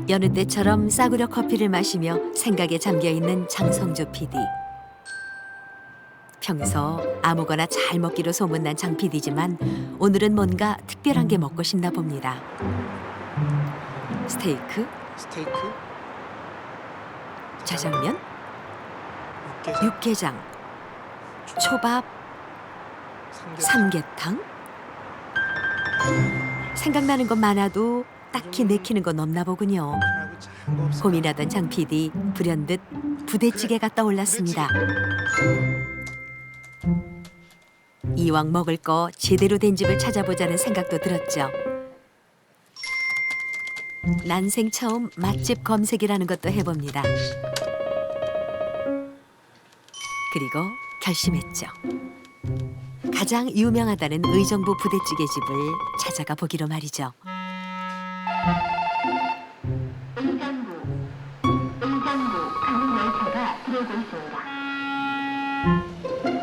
여느 때처럼 싸구려 커피를 마시며 생각에 잠겨있는 장성조 PD. 평소 아무거나 잘 먹기로 소문난 장 PD지만 오늘은 뭔가 특별한 게 먹고 싶나 봅니다. 스테이크, 스테이크, 자장면, 육개장, 육개장, 초밥, 삼계탕. 생각나는 건 많아도 딱히 내키는 건 없나 보군요. 고민하던 장 PD 불현듯 부대찌개가 떠올랐습니다. 이왕 먹을 거 제대로 된 집을 찾아보자는 생각도 들었죠. 난생 처음 맛집 검색이라는 것도 해봅니다. 그리고 결심했죠. 가장 유명하다는 의정부 부대찌개 집을 찾아가 보기로 말이죠.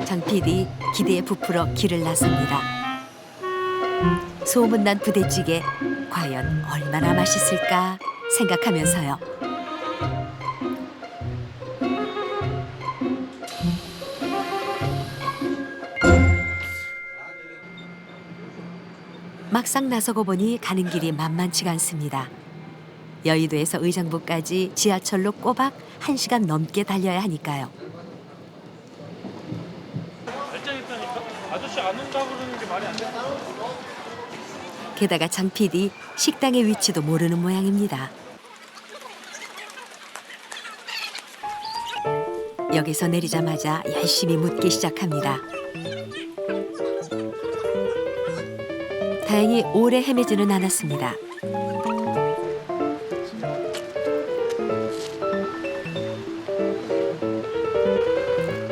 장 PD 기대에 부풀어 길을 나섭니다. 소문난 부대찌개 과연 얼마나 맛있을까 생각하면서요. 막상 나서고 보니 가는 길이 만만치가 않습니다. 여의도에서 의정부까지 지하철로 꼬박 1시간 넘게 달려야 하니까요. 발전했다니까? 아저씨 안 온다고 그러는 게 말이 안 돼. 게다가 장 PD 식당의 위치도 모르는 모양입니다. 여기서 내리자마자 열심히 묻기 시작합니다. 다행히 오래 헤매지는 않았습니다.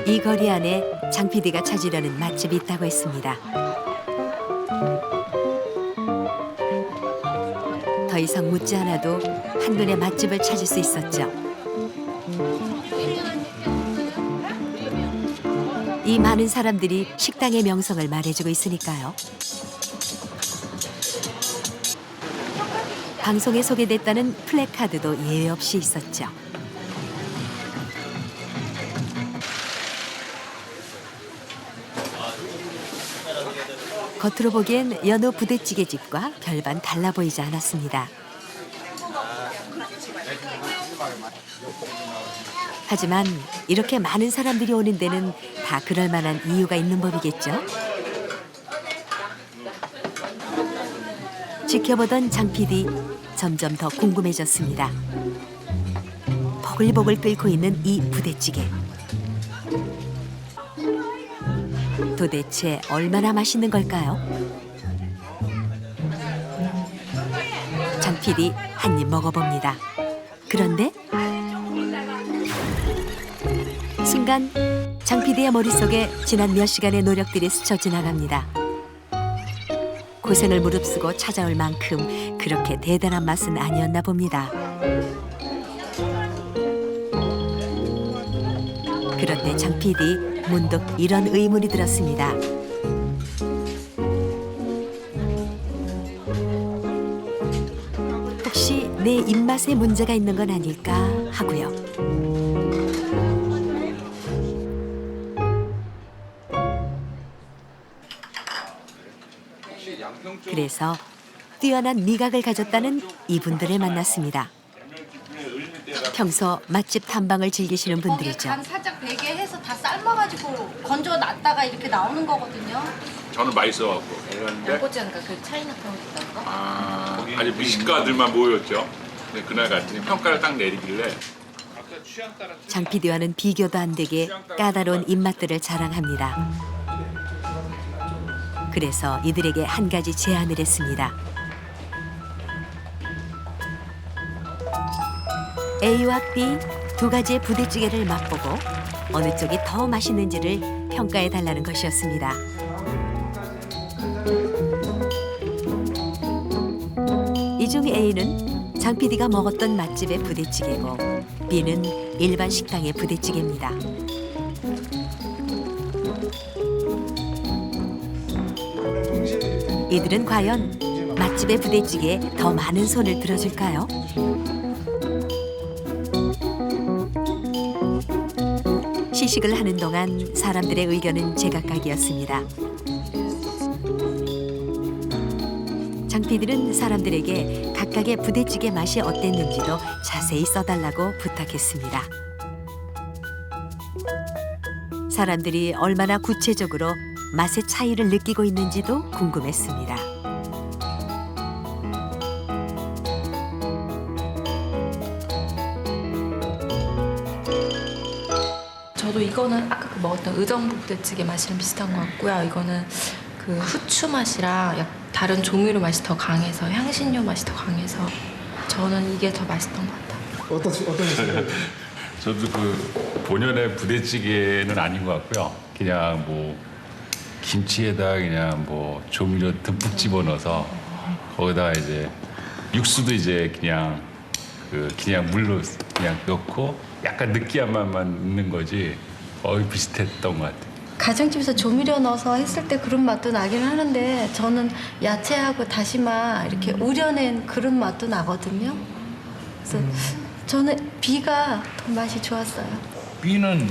이 거리 안에 장 PD가 찾으려는 맛집이 있다고 했습니다. 더 이상 묻지 않아도 한눈에 맛집을 찾을 수 있었죠. 이 많은 사람들이 식당의 명성을 말해주고 있으니까요. 방송에 소개됐다는 플래카드도 예외 없이 있었죠. 겉으로 보기엔 여느 부대찌개 집과 별반 달라 보이지 않았습니다. 하지만 이렇게 많은 사람들이 오는 데는 다 그럴 만한 이유가 있는 법이겠죠. 지켜보던 장 PD 점점 더 궁금해졌습니다. 보글보글 끓고 있는 이 부대찌개. 도대체 얼마나 맛있는 걸까요? 장 PD 한 입 먹어봅니다. 그런데 순간 장 PD의 머릿속에 지난 몇 시간의 노력들이 스쳐 지나갑니다. 고생을 무릅쓰고 찾아올 만큼 그렇게 대단한 맛은 아니었나 봅니다. 그런데 장 PD 문득 이런 의문이 들었습니다. 혹시 내 입맛에 문제가 있는 건 아닐까 하고요. 그래서 뛰어난 미각을 가졌다는 이분들을 만났습니다. 평소 맛집 탐방을 즐기시는 분들이죠. 간 살짝 배게 해서 다 삶아가지고 건져 놨다가 이렇게 나오는 거거든요. 저는 맛있어갖고 그런데 양꼬치인가 그 차이나타운 있다는 거? 아주 미식가들만 모였죠. 근데 그날 갔더니 평가를 딱 내리길래 장 PD와는 비교도 안 되게 까다로운 입맛들을 자랑합니다. 그래서 이들에게 한 가지 제안을 했습니다. A와 B 두 가지의 부대찌개를 맛보고 어느 쪽이 더 맛있는지를 평가해 달라는 것이었습니다. 이 중 A는 장 PD가 먹었던 맛집의 부대찌개고 B는 일반 식당의 부대찌개입니다. 이들은 과연 맛집의 부대찌개에 더 많은 손을 들어줄까요? 시식을 하는 동안 사람들의 의견은 제각각이었습니다. 장 PD는 사람들에게 각각의 부대찌개 맛이 어땠는지도 자세히 써달라고 부탁했습니다. 사람들이 얼마나 구체적으로 맛의 차이를 느끼고 있는지도 궁금했습니다. 저도 이거는 아까 그 먹었던 의정부 부대찌개 맛이랑 비슷한 것 같고요. 이거는 그 후추 맛이랑 다른 조미료 맛이 더 강해서 향신료 맛이 더 강해서 저는 이게 더 맛있던 것 같아요. 어떠셨어요? 저도 그 본연의 부대찌개는 아닌 것 같고요. 그냥 뭐 김치에다 그냥 뭐 조미료 듬뿍 집어넣어서 거기다 이제 육수도 이제 그냥 물로 그냥 넣고 약간 느끼한 맛만 있는 거지 거의 비슷했던 것 같아요. 가정집에서 조미료 넣어서 했을 때 그런 맛도 나긴 하는데 저는 야채하고 다시마 이렇게 우려낸 그런 맛도 나거든요. 그래서 저는 B가 더 맛이 좋았어요. B는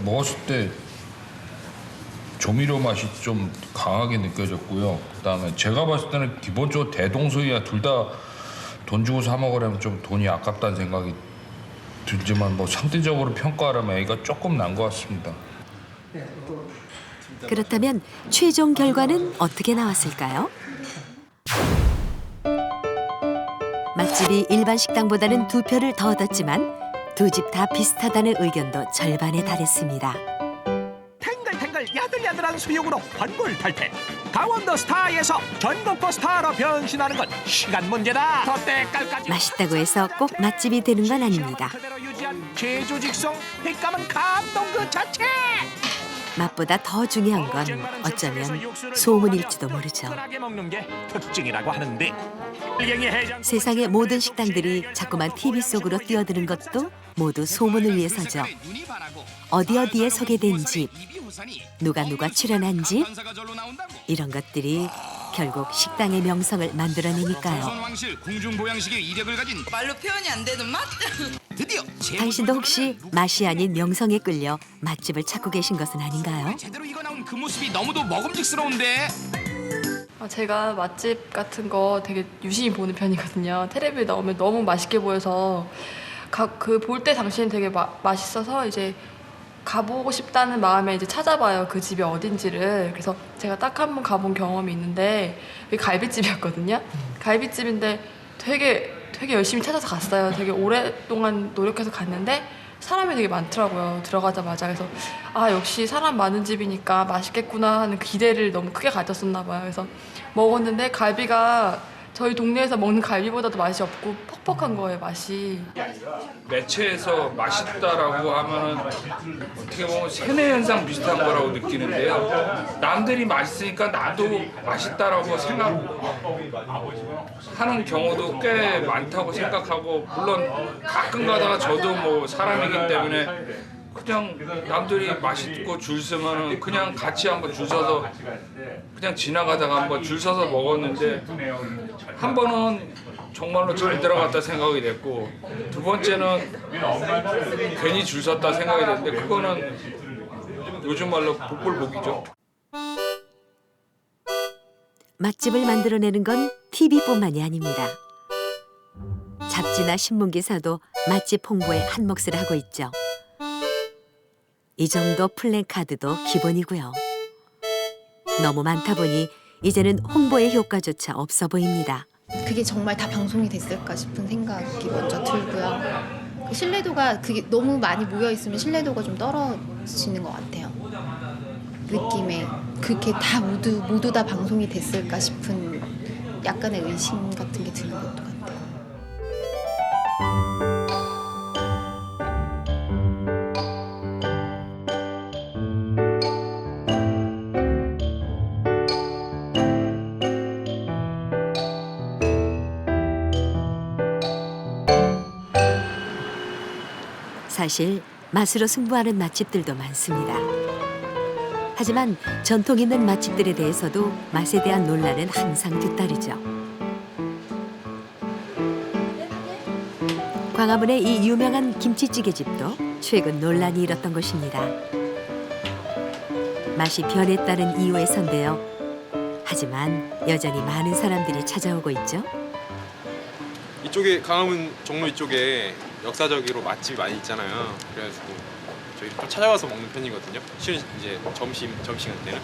먹었을 때 조미료 맛이 좀 강하게 느껴졌고요. 그다음에 제가 봤을 때는 기본적으로 대동소이야 둘 다 돈 주고 사 먹으려면 좀 돈이 아깝다는 생각이 들지만 뭐 상대적으로 평가하라면 A가 조금 난 것 같습니다. 그렇다면 최종 결과는 어떻게 나왔을까요? 맛집이 일반 식당보다는 2표를 더 얻었지만 두 집 다 비슷하다는 의견도 절반에 달했습니다. 탱글탱글 야들야들한 수육으로 환골 탈태. 강원도 스타에서 전국구 스타로 변신하는 건 시간 문제다. 더 때깔까지 맛있다고 해서 꼭 맛집이 되는 건 아닙니다. 그대로 유지한 제주 직송 휘감은 감동 그 자체. 맛보다 더 중요한 건 어쩌면 소문일지도 모르죠. 먹는 게 특징이라고 하는데. 세상의 모든 식당들이 자꾸만 TV 속으로 뛰어드는 것도 모두 소문을 위해서죠. 어디에 소개된 집, 누가 출연한 집, 이런 것들이 결국 식당의 명성을 만들어내니까요. 말로 표현이 안 되는 맛? 드디어 당신도 혹시 맛이 아닌 명성에 끌려 맛집을 찾고 계신 것은 아닌가요? 제대로 익어나온 그 모습이 너무도 먹음직스러운데. 제가 맛집 같은 거 되게 유심히 보는 편이거든요. 텔레비에 나오면 너무 맛있게 보여서 그 볼 때 당시엔 되게 맛있어서 이제 가보고 싶다는 마음에 이제 찾아봐요. 그 집이 어딘지를. 그래서 제가 딱 한 번 가본 경험이 있는데 그게 갈비집이었거든요. 갈비집인데 되게 열심히 찾아서 갔어요. 되게 오랫동안 노력해서 갔는데 사람이 되게 많더라고요. 들어가자마자. 그래서 역시 사람 많은 집이니까 맛있겠구나 하는 기대를 너무 크게 가졌었나 봐요. 그래서 먹었는데 갈비가 저희 동네에서 먹는 갈비보다도 맛이 없고 퍽퍽한 거예요, 맛이. 매체에서 맛있다라고 하면은 어떻게 보면 세뇌 현상 비슷한 거라고 느끼는데요. 남들이 맛있으니까 나도 맛있다라고 생각하는 경우도 꽤 많다고 생각하고, 물론 가끔 가다가 저도 뭐 사람이기 때문에 그냥 남들이 맛있고 줄 서면은 그냥 같이 한번 줄 서서 그냥 지나가다가 한번 줄 서서 먹었는데, 한 번은 정말로 잘 들어갔다 생각이 됐고, 두 번째는 괜히 줄 섰다 생각이 됐는데, 그거는 요즘 말로 복불복이죠. 맛집을 만들어내는 건 TV뿐만이 아닙니다. 잡지나 신문 기사도 맛집 홍보에 한 몫을 하고 있죠. 이 정도 플래카드도 기본이고요. 너무 많다 보니 이제는 홍보의 효과조차 없어 보입니다. 그게 정말 다 방송이 됐을까 싶은 생각이 먼저 들고요. 그 신뢰도가 그게 너무 많이 모여 있으면 신뢰도가 좀 떨어지는 것 같아요. 느낌에 그렇게 다 모두 다 방송이 됐을까 싶은 약간의 의심 같은 게 드는 것도 같아요. 사실 맛으로 승부하는 맛집들도 많습니다. 하지만 전통 있는 맛집들에 대해서도 맛에 대한 논란은 항상 뒤따르죠. 광화문의 이 유명한 김치찌개 집도 최근 논란이 일었던 곳입니다. 맛이 변했다는 이유에선데요. 하지만 여전히 많은 사람들이 찾아오고 있죠. 이쪽에 강화문 종로 이쪽에 역사적으로 맛집이 많이 있잖아요. 그래가지고 저희 좀 찾아와서 먹는 편이거든요. 쉬는 이제 점심시간 때는.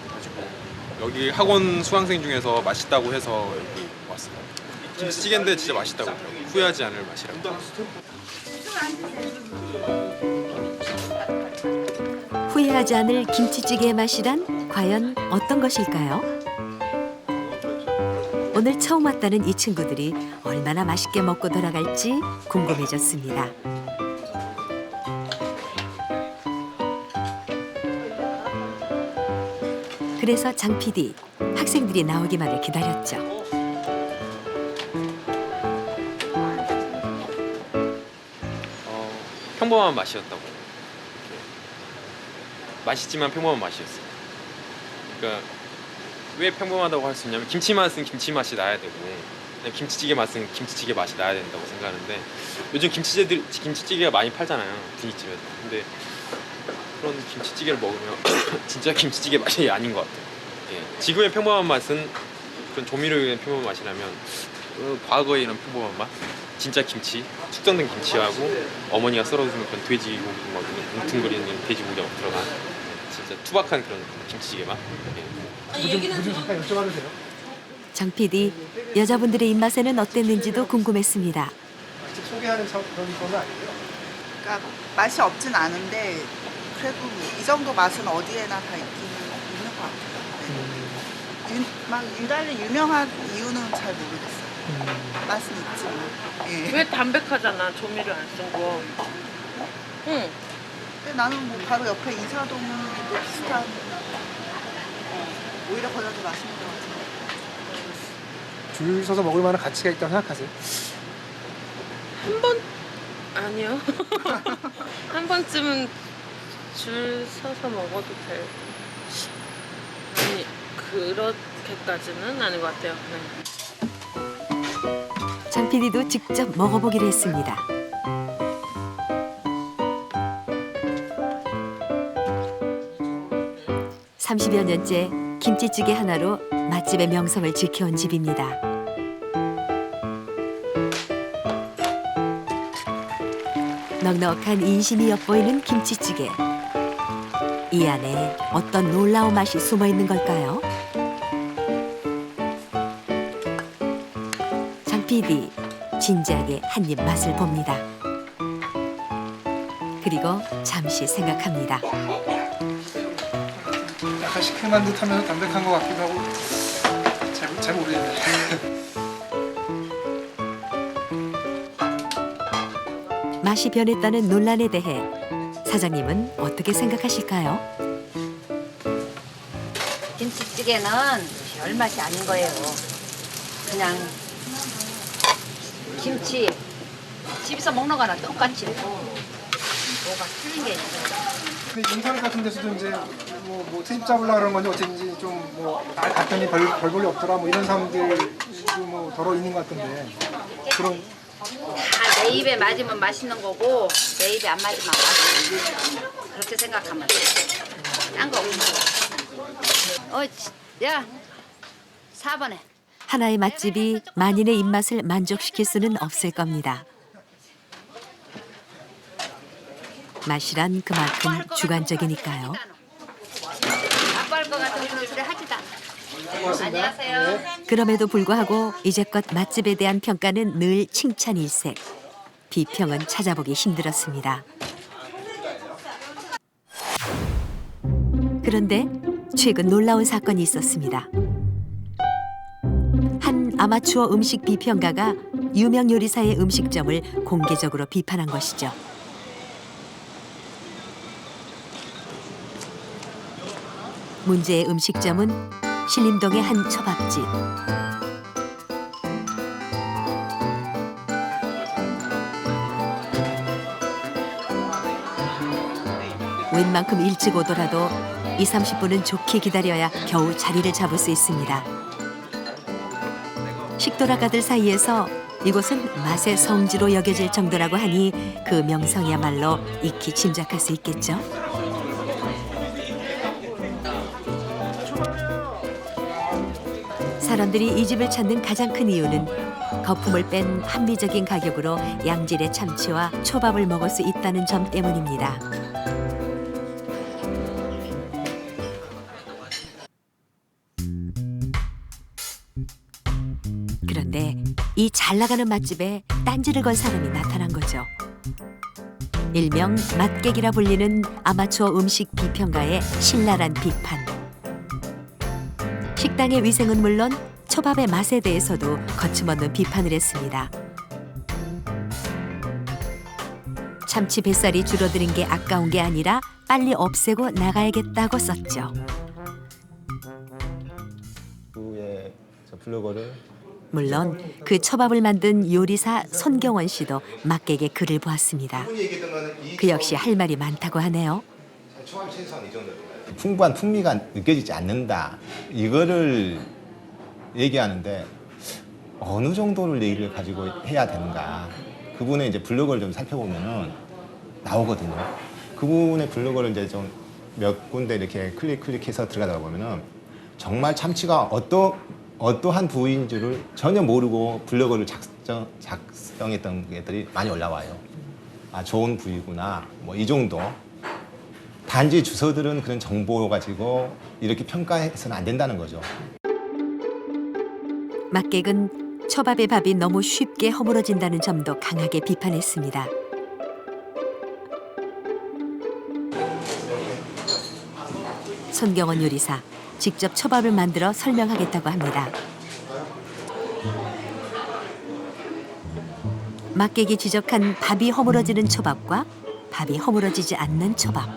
그래가지고 여기 학원 수강생 중에서 맛있다고 해서 여기 왔어요. 김치찌개인데 진짜 맛있다고 하더라고요. 후회하지 않을 맛이라고. 후회하지 않을 김치찌개의 맛이란 과연 어떤 것일까요? 오늘 처음 왔다는 이 친구들이 얼마나 맛있게 먹고 돌아갈지 궁금해졌습니다. 그래서 장 PD, 학생들이 나오기만을 기다렸죠. 평범한 맛이었다고. 맛있지만 평범한 맛이었어요. 그러니까 왜 평범하다고 할 수 있냐면 김치 맛은 김치 맛이 나야 되고 김치찌개 맛은 김치찌개 맛이 나야 된다고 생각하는데 요즘 김치찌개가 많이 팔잖아요. 분식집에서. 근데 그런 김치찌개를 먹으면 진짜 김치찌개 맛이 아닌 것 같아요. 예. 지금의 평범한 맛은 그런 조미료의 평범한 맛이라면 과거의 이런 평범한 맛, 진짜 김치, 숙성된 김치하고 어머니가 썰어주는 그런 돼지고기 막 뭉퉁거리는 돼지고기가 들어간 진짜 투박한 그런 김치찌개 맛. 예. 잠깐 여쭤봐도 돼요? 장 PD, 여자분들의 입맛에는 어땠는지도 궁금했습니다. 직접 소개하는 그런 건 아니고요. 그러니까 맛이 없진 않은데 그래도 이 정도 맛은 어디에나 다 있는 것 같아요. 막 유달리 유명한 이유는 잘 모르겠어요. 맛은 있지만. 예. 왜 담백하잖아, 조미료 안 쓴 거. 응. 근데 나는 뭐 바로 옆에 인사동도 비슷한. 오히려 거기가 더 맛있는 것 같아요. 줄 서서 먹을 만한 가치가 있다고 생각하세요? 한 번? 아니요. 한 번쯤은 줄 서서 먹어도 될. 아니, 그렇게까지는 아닌 것 같아요. 네. 장 PD도 직접 먹어보기로 했습니다. (30여 년째) 김치찌개 하나로 맛집의 명성을 지켜온 집입니다. 넉넉한 인심이 엿보이는 김치찌개. 이 안에 어떤 놀라운 맛이 숨어 있는 걸까요? 장 PD, 진지하게 한 입 맛을 봅니다. 그리고 잠시 생각합니다. 약간 시큼한 듯하면서 담백한 것 같기도 하고 잘 모르겠네요. 맛이 변했다는 논란에 대해 사장님은 어떻게 생각하실까요? 김치찌개는 별 맛이 아닌 거예요. 그냥 김치 집에서 먹는 거랑 똑같이 뭐가 틀린 게 있어요. 근데 인터넷 같은 데서도 이제 뭐 트집 잡으려고 그런 건지 어쩐지 좀뭐 갔더니 별 볼이 없더라 뭐 이런 사람들도 뭐 더러 있는 것 같던데 그런 다 내 입에 맞으면 맛있는 거고 내 입에 안 맞으면 맛있는 거. 그렇게 생각하면 돼. 딴 거 없는 거. 야 4번에. 하나의 맛집이 만인의 입맛을 만족시킬 수는 없을 겁니다. 맛이란 그만큼 주관적이니까요. 아빠 할 것 같은 그런 소리 하지도 않아. 안녕하세요. 그럼에도 불구하고 이제껏 맛집에 대한 평가는 늘 칭찬일색. 비평은 찾아보기 힘들었습니다. 그런데 최근 놀라운 사건이 있었습니다. 한 아마추어 음식 비평가가 유명 요리사의 음식점을 공개적으로 비판한 것이죠. 문제의 음식점은 신림동의 한 초밥집. 웬만큼 일찍 오더라도 20-30분은 좋게 기다려야 겨우 자리를 잡을 수 있습니다. 식도락가들 사이에서 이곳은 맛의 성지로 여겨질 정도라고 하니 그 명성이야말로 익히 짐작할 수 있겠죠. 사람들이 이 집을 찾는 가장 큰 이유는 거품을 뺀 합리적인 가격으로 양질의 참치와 초밥을 먹을 수 있다는 점 때문입니다. 그런데 이 잘 나가는 맛집에 딴지를 건 사람이 나타난 거죠. 일명 맛객이라 불리는 아마추어 음식 비평가의 신랄한 비판. 식당의 위생은 물론 초밥의 맛에 대해서도 거침없는 비판을 했습니다. 참치 뱃살이 줄어드는 게 아까운 게 아니라 빨리 없애고 나가야겠다고 썼죠. 후에 블로거를 물론 그 초밥을 만든 요리사 손경원 씨도 맛객의 글을 보았습니다. 그 역시 할 말이 많다고 하네요. 풍부한 풍미가 느껴지지 않는다. 이거를 얘기하는데 어느 정도를 얘기를 가지고 해야 되는가. 그분의 이제 블로그를 좀 살펴보면은 나오거든요. 그분의 블로그를 이제 좀 몇 군데 이렇게 클릭해서 들어가다 보면은 정말 참치가 어떠한 부위인 줄을 전혀 모르고 블로그를 작성했던 것들이 많이 올라와요. 아, 좋은 부위구나. 뭐 이 정도. 단지 주소들은 그런 정보 가지고 이렇게 평가해서는 안 된다는 거죠. 맛객은 초밥의 밥이 너무 쉽게 허물어진다는 점도 강하게 비판했습니다. 손경원 요리사, 직접 초밥을 만들어 설명하겠다고 합니다. 맛객이 지적한 밥이 허물어지는 초밥과 밥이 허물어지지 않는 초밥.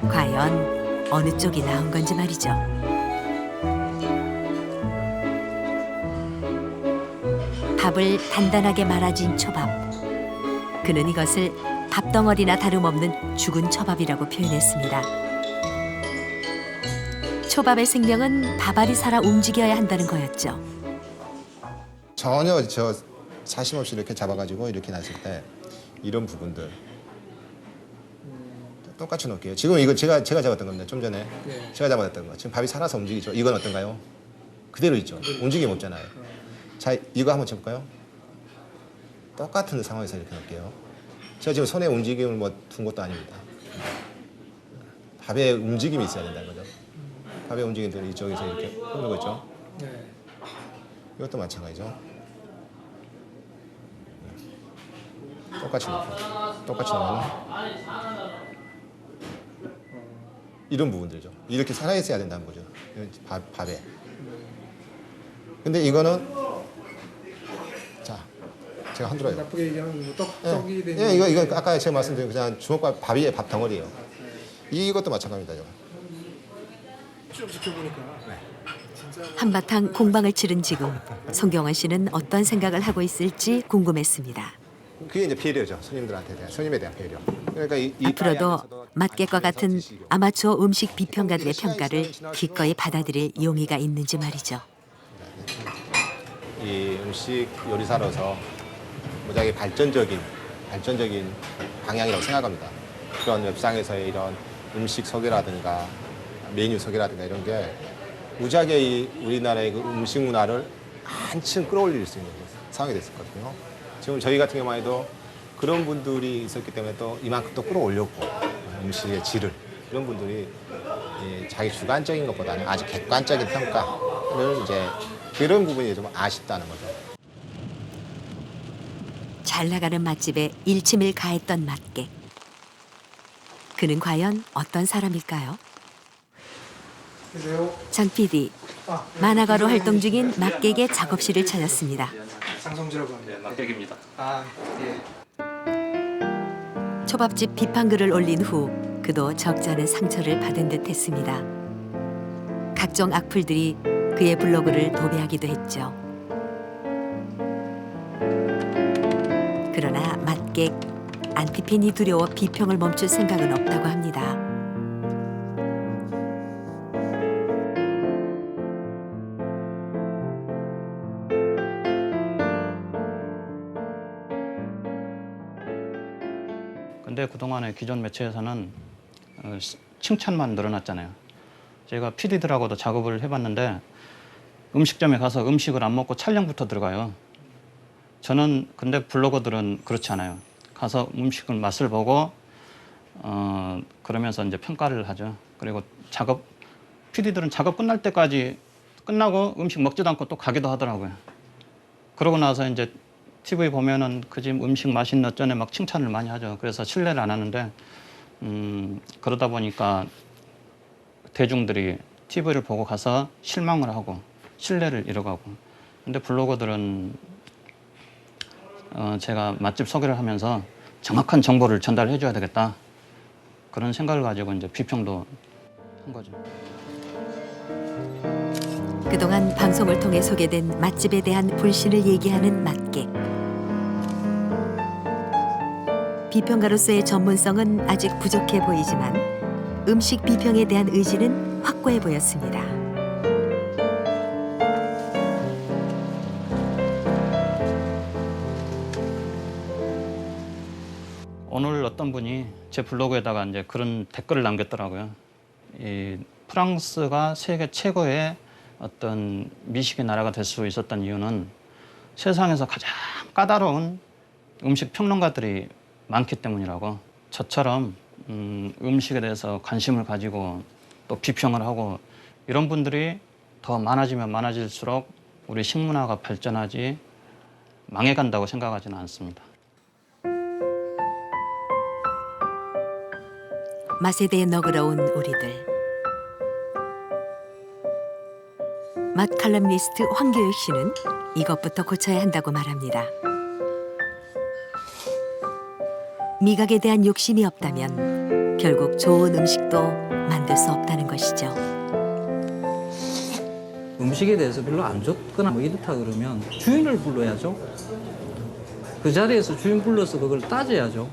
과연 어느 쪽이 나은 건지 말이죠. 밥을 단단하게 말아진 초밥. 그는 이것을 밥덩어리나 다름없는 죽은 초밥이라고 표현했습니다. 초밥의 생명은 밥알이 살아 움직여야 한다는 거였죠. 전혀 사심 없이 이렇게 잡아가지고 이렇게 놨을 때 이런 부분들 똑같이 놓을게요. 지금 이거 제가 잡았던 겁니다. 좀 전에 제가 잡았던 거. 지금 밥이 살아서 움직이죠. 이건 어떤가요? 그대로 있죠. 움직임 없잖아요. 자, 이거 한번 쳐볼까요? 똑같은 상황에서 이렇게 놓을게요. 제가 지금 손에 움직임을 뭐 둔 것도 아닙니다. 밥에 움직임이 있어야 된다는 거죠. 밥의 움직임들이 이쪽에서 이렇게 흐르고 있죠. 이것도 마찬가지죠. 똑같이 놓고 똑같이 놓으면 이런 부분들이죠. 이렇게 살아있어야 된다는 거죠. 밥에. 근데 이거는 자, 제가 흔들어요. 나쁘게 얘기하면 떡이 되는. 예, 이거 아까 제가 말씀드린 그냥 주먹밥 밥 위에 밥 덩어리예요. 이것도 마찬가지입니다. 쭉 지켜보니까 한바탕 공방을 치른 지금 손경원 씨는 어떤 생각을 하고 있을지 궁금했습니다. 그게 이제 배려죠. 손님에 대한 배려. 그러니까 앞으로도 맛객과 같은 아마추어 음식 비평가들의 평가를 기꺼이 받아들일 용의가 있는지 말이죠. 이 음식 요리사로서 무지하게 발전적인 방향이라고 생각합니다. 그런 웹상에서의 이런 음식 소개라든가 메뉴 소개라든가 이런 게 무지하게 이 우리나라의 그 음식 문화를 한층 끌어올릴 수 있는 상황이 됐었거든요. 지금 저희 같은 경우만 해도 그런 분들이 있었기 때문에 또 이만큼 또 끌어올렸고 음식의 질을 이런 분들이 자기 주관적인 것보다는 아주 객관적인 평가를 이제 그런 부분이 좀 아쉽다는 거죠. 잘 나가는 맛집에 일침을 가했던 맛객. 그는 과연 어떤 사람일까요? 장 PD, 만화가로 활동 중인 맛객의 작업실을 찾았습니다. 상성주라고 합니다. 맛객입니다. 아, 예. 초밥집 비판글을 올린 후 그도 적잖은 상처를 받은 듯했습니다. 각종 악플들이 그의 블로그를 도배하기도 했죠. 그러나 맛객 안티팬이 두려워 비평을 멈출 생각은 없다고 합니다. 근데 그동안에 기존 매체에서는 칭찬만 늘어났잖아요. 제가 PD들하고도 작업을 해봤는데 음식점에 가서 음식을 안 먹고 촬영부터 들어가요. 저는 근데 블로거들은 그렇지 않아요. 가서 음식을 맛을 보고 그러면서 이제 평가를 하죠. 그리고 PD들은 작업 끝날 때까지 끝나고 음식 먹지도 않고 또 가기도 하더라고요. 그러고 나서 이제 TV 보면은 그 집 음식 맛있는 어쩌네 막 칭찬을 많이 하죠. 그래서 신뢰를 안 하는데 그러다 보니까 대중들이 TV를 보고 가서 실망을 하고 신뢰를 잃어가고. 근데 블로거들은 제가 맛집 소개를 하면서 정확한 정보를 전달해 줘야 되겠다. 그런 생각을 가지고 이제 비평도 한 거죠. 그동안 방송을 통해 소개된 맛집에 대한 불신을 얘기하는 맛객. 비평가로서의 전문성은 아직 부족해 보이지만 음식 비평에 대한 의지는 확고해 보였습니다. 오늘 어떤 분이 제 블로그에다가 이제 그런 댓글을 남겼더라고요. 이 프랑스가 세계 최고의 어떤 미식의 나라가 될 수 있었던 이유는 세상에서 가장 까다로운 음식 평론가들이 많기 때문이라고. 저처럼 음식에 대해서 관심을 가지고 또 비평을 하고 이런 분들이 더 많아지면 많아질수록 우리 식문화가 발전하지 망해간다고 생각하지는 않습니다. 맛에 대해 너그러운 우리들. 맛 칼럼니스트 황교익 씨는 이것부터 고쳐야 한다고 말합니다. 미각에 대한 욕심이 없다면 결국 좋은 음식도 만들 수 없다는 것이죠. 음식에 대해서 별로 안 좋거나 뭐 이렇다 그러면 주인을 불러야죠. 그 자리에서 주인 불러서 그걸 따져야죠.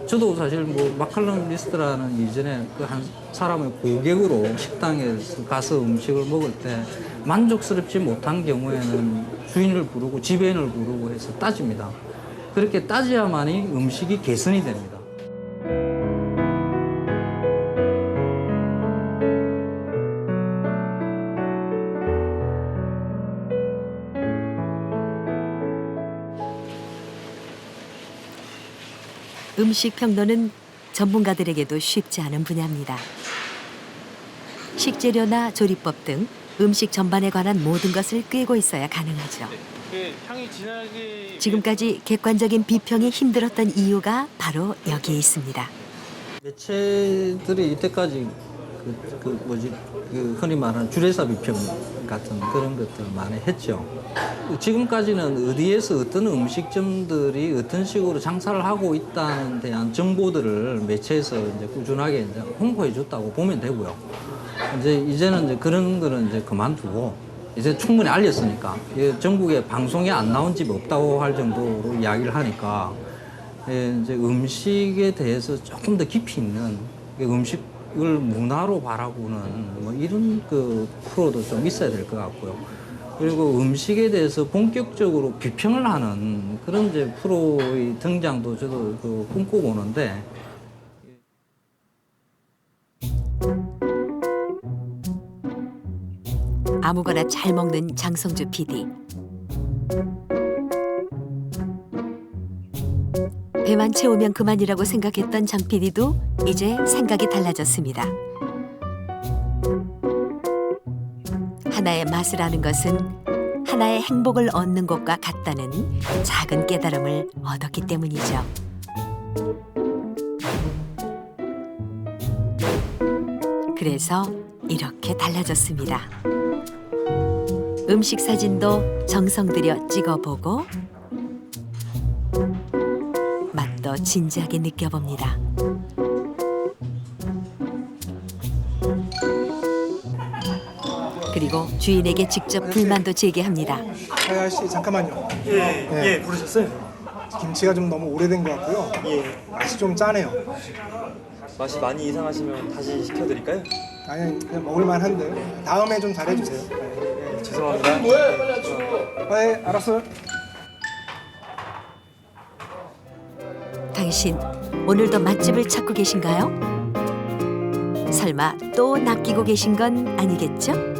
저도 사실 뭐 마칼럼니스트라는 이전에 그 한 사람의 고객으로 식당에 가서 음식을 먹을 때 만족스럽지 못한 경우에는 주인을 부르고 지배인을 부르고 해서 따집니다. 그렇게 따져야만이 음식이 개선이 됩니다. 음식 평론은 전문가들에게도 쉽지 않은 분야입니다. 식재료나 조리법 등 음식 전반에 관한 모든 것을 꿰고 있어야 가능하죠. 향이 진하게 지금까지 객관적인 비평이 힘들었던 이유가 바로 여기에 있습니다. 매체들이 이때까지 흔히 말하는 주례사 비평 같은 그런 것들 많이 했죠. 지금까지는 어디에서 어떤 음식점들이 어떤 식으로 장사를 하고 있다는 대한 정보들을 매체에서 이제 꾸준하게 이제 홍보해 줬다고 보면 되고요. 이제는 이제 그런 거는 이제 그만두고 이제 충분히 알렸으니까 전국에 방송에 안 나온 집 없다고 할 정도로 이야기를 하니까 이제 음식에 대해서 조금 더 깊이 있는 음식을 문화로 바라보는 뭐 이런 그 프로도 좀 있어야 될 것 같고요. 그리고 음식에 대해서 본격적으로 비평을 하는 그런 이제 프로의 등장도 저도 꿈꿔보는데. 아무거나 잘 먹는 장성주 PD. 배만 채우면 그만이라고 생각했던 장 PD도 이제 생각이 달라졌습니다. 하나의 맛을 아는 것은 하나의 행복을 얻는 것과 같다는 작은 깨달음을 얻었기 때문이죠. 그래서 이렇게 달라졌습니다. 음식 사진도 정성 들여 찍어보고 맛도 진지하게 느껴봅니다. 그리고 주인에게 직접 불만도 제기합니다. 하야 씨 잠깐만요. 예, 부르셨어요? 김치가 좀 너무 오래된 것 같고요. 맛이 좀 짜네요. 맛이 많이 이상하시면 다시 시켜드릴까요? 아니 그냥 먹을만한데 다음에 좀 잘해주세요. 죄송합니다. 네, 알았어요. 당신 오늘도 맛집을 찾고 계신가요? 설마 또 낚이고 계신 건 아니겠죠?